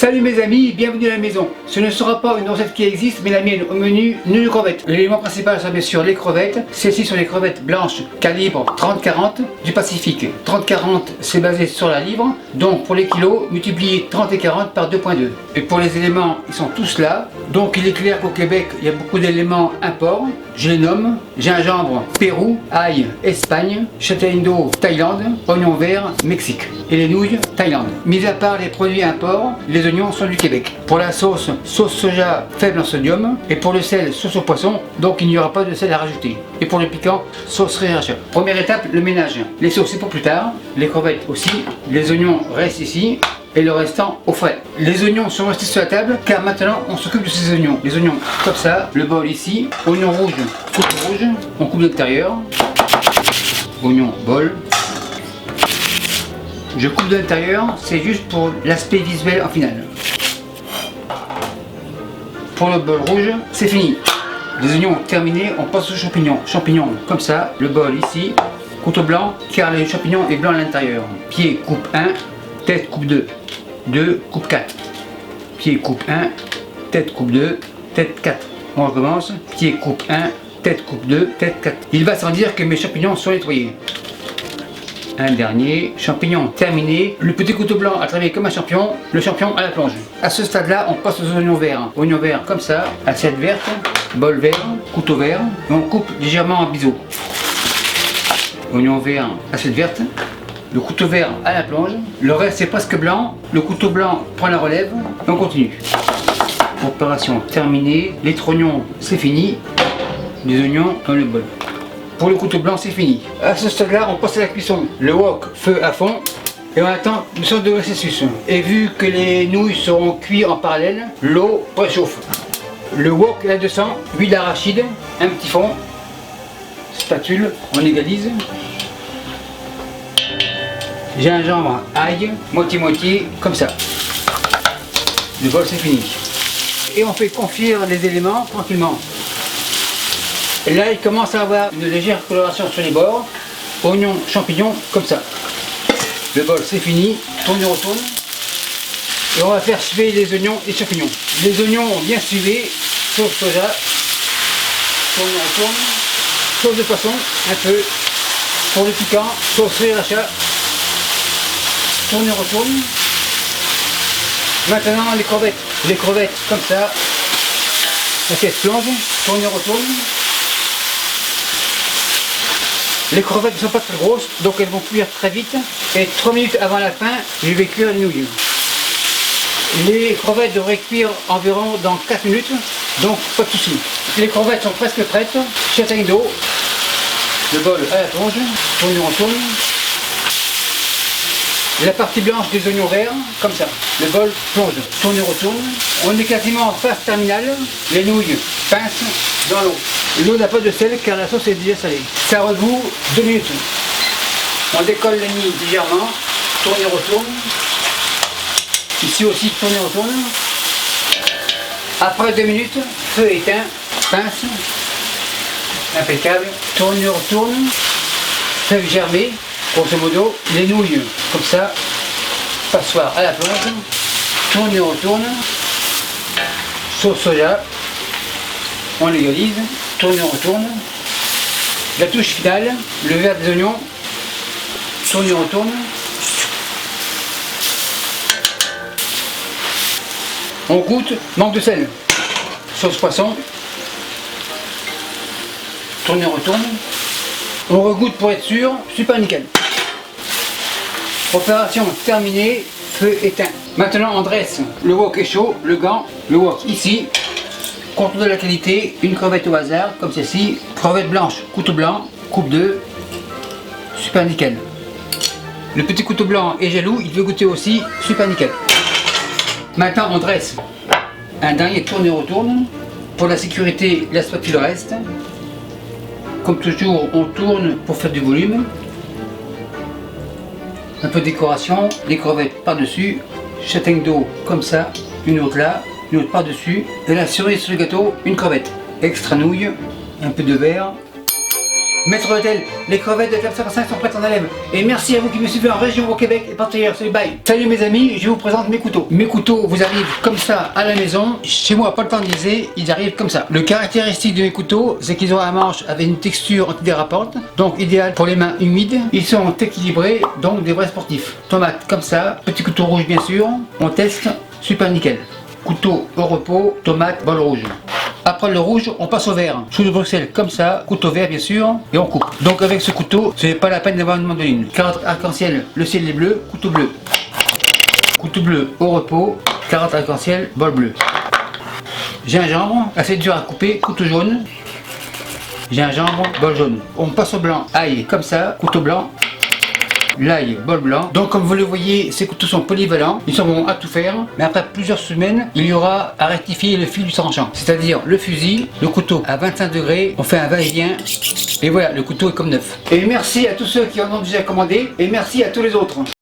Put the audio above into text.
Salut mes amis, bienvenue à la maison. Ce ne sera pas une recette qui existe, mais la mienne au menu, une crevette. L'élément principal sera bien sûr les crevettes. Celles-ci sont des crevettes blanches calibre 30-40 du Pacifique. 30-40 c'est basé sur la livre, donc pour les kilos, multipliez 30 et 40 par 2.2. Et pour les éléments, ils sont tous là. Donc il est clair qu'au Québec, il y a beaucoup d'éléments imports. Je les nomme: gingembre, Pérou, ail, Espagne, châtaigne d'eau, Thaïlande, oignon vert, Mexique. Et les nouilles, Thaïlande. Mis à part les produits imports, les oignons sont du Québec. Pour la sauce soja faible en sodium. Et pour le sel, sauce au poisson, donc il n'y aura pas de sel à rajouter. Et pour le piquant, sauce sriracha. Première étape, le ménage. Les sauces c'est pour plus tard, les crevettes aussi, les oignons restent ici. Et le restant au frais. Les oignons sont restés sur la table car maintenant on s'occupe de ces oignons. Les oignons comme ça, le bol ici, oignon rouge, coupe rouge, on coupe de l'intérieur, oignon, bol. Je coupe de l'intérieur, c'est juste pour l'aspect visuel en finale. Pour le bol rouge, c'est fini. Les oignons terminés, on passe aux champignons. Champignons comme ça, le bol ici, couteau blanc car le champignon est blanc à l'intérieur. Pied coupe 1, tête coupe 2. 2, coupe 4. Pied coupe 1, tête coupe 2, tête 4. On recommence. Pied coupe 1, tête coupe 2, tête 4. Il va sans dire que mes champignons sont nettoyés. Un dernier, champignon terminé. Le petit couteau blanc a travaillé comme un champignon, le champignon à la plonge. À ce stade-là, on passe aux oignons verts. Oignons verts comme ça, assiette verte, bol vert, couteau vert, et on coupe légèrement en biseau. Oignon vert, assiette verte. Le couteau vert à la plonge, le reste c'est presque blanc, le couteau blanc prend la relève, et on continue. Opération terminée, les trognons c'est fini, les oignons dans le bol. Pour le couteau blanc c'est fini. À ce stade-là, on passe à la cuisson. Le wok, feu à fond, et on attend une sorte de processus. Et vu que les nouilles seront cuites en parallèle, l'eau préchauffe. Le wok là-dedans, huile d'arachide, un petit fond, spatule, on égalise. Gingembre, ail, moitié-moitié, comme ça. Le bol c'est fini. Et on fait confire les éléments tranquillement. Et là il commence à avoir une légère coloration sur les bords. Oignons, champignons, comme ça. Le bol c'est fini, tourne, retourne. Et on va faire suer les oignons et champignons. Les oignons bien suivés, sauce soja, tourne, retourne. Sauce de poisson, un peu. Pour le piquant, sauce sriracha. Tourne et retourne. Maintenant les crevettes. Les crevettes comme ça. La pièce plonge. Tourne et retourne. Les crevettes ne sont pas très grosses, donc elles vont cuire très vite. Et 3 minutes avant la fin, je vais cuire les nouilles. Les crevettes devraient cuire environ dans 4 minutes, donc pas de souci. Les crevettes sont presque prêtes. Châtaigne d'eau. Le bol à la plonge. Tourne et retourne. La partie blanche des oignons verts, comme ça. Le bol plonge, tourne et retourne. On est quasiment en phase terminale. Les nouilles pincent dans l'eau. L'eau n'a pas de sel car la sauce est déjà salée. Ça rebout 2 minutes. On décolle les nids légèrement, tourne et retourne. Ici aussi, tourne et retourne. Après 2 minutes, feu éteint, pince. Impeccable. Tourne et retourne. Feuille germée. Grosso modo, les nouilles, comme ça, passoire à la plonge, tourne et retourne, sauce soja, on égalise, tourne et retourne, la touche finale, le vert des oignons, tourne et retourne, on goûte, manque de sel, sauce poisson, tourne et retourne, on regoute pour être sûr, super nickel. Opération terminée, feu éteint. Maintenant on dresse. Le wok est chaud, le gant, le wok ici. Contrôle de la qualité, une crevette au hasard, comme celle-ci. Crevette blanche, couteau blanc, coupe 2. Super nickel. Le petit couteau blanc est jaloux, il veut goûter aussi, super nickel. Maintenant on dresse. Un dernier tourne et retourne. Pour la sécurité, la spatule reste. Comme toujours, on tourne pour faire du volume. Un peu de décoration, les crevettes par-dessus, châtaigne d'eau comme ça, une autre là, une autre par-dessus. Et la cerise sur le gâteau, une crevette. Extra nouille, un peu de verre. Maître d'hôtel, les crevettes de Club 55 sont prêtes en élève. Et merci à vous qui me suivez en région, au Québec et partout ailleurs. Salut, bye. Salut mes amis, je vous présente mes couteaux. Mes couteaux vous arrivent comme ça à la maison. Chez moi, pas le temps de liser, ils arrivent comme ça. Le caractéristique de mes couteaux, c'est qu'ils ont un manche avec une texture antidérapante, donc idéal pour les mains humides. Ils sont équilibrés, donc des vrais sportifs. Tomate comme ça, petit couteau rouge bien sûr. On teste, super nickel. Couteau au repos, tomate, bol rouge. Après le rouge, on passe au vert. Chou de Bruxelles comme ça, couteau vert bien sûr, et on coupe. Donc avec ce couteau, ce n'est pas la peine d'avoir une mandoline. Carotte arc-en-ciel, le ciel est bleu, couteau bleu. Couteau bleu au repos, carotte arc-en-ciel, bol bleu. Gingembre, assez dur à couper, couteau jaune. Gingembre, bol jaune. On passe au blanc, ail comme ça, couteau blanc. L'ail, bol blanc. Donc comme vous le voyez, ces couteaux sont polyvalents, ils sont bons à tout faire, mais après plusieurs semaines, il y aura à rectifier le fil du tranchant, c'est-à-dire le fusil, le couteau à 25 degrés, on fait un va-et-vient, et voilà, le couteau est comme neuf. Et merci à tous ceux qui en ont déjà commandé, et merci à tous les autres.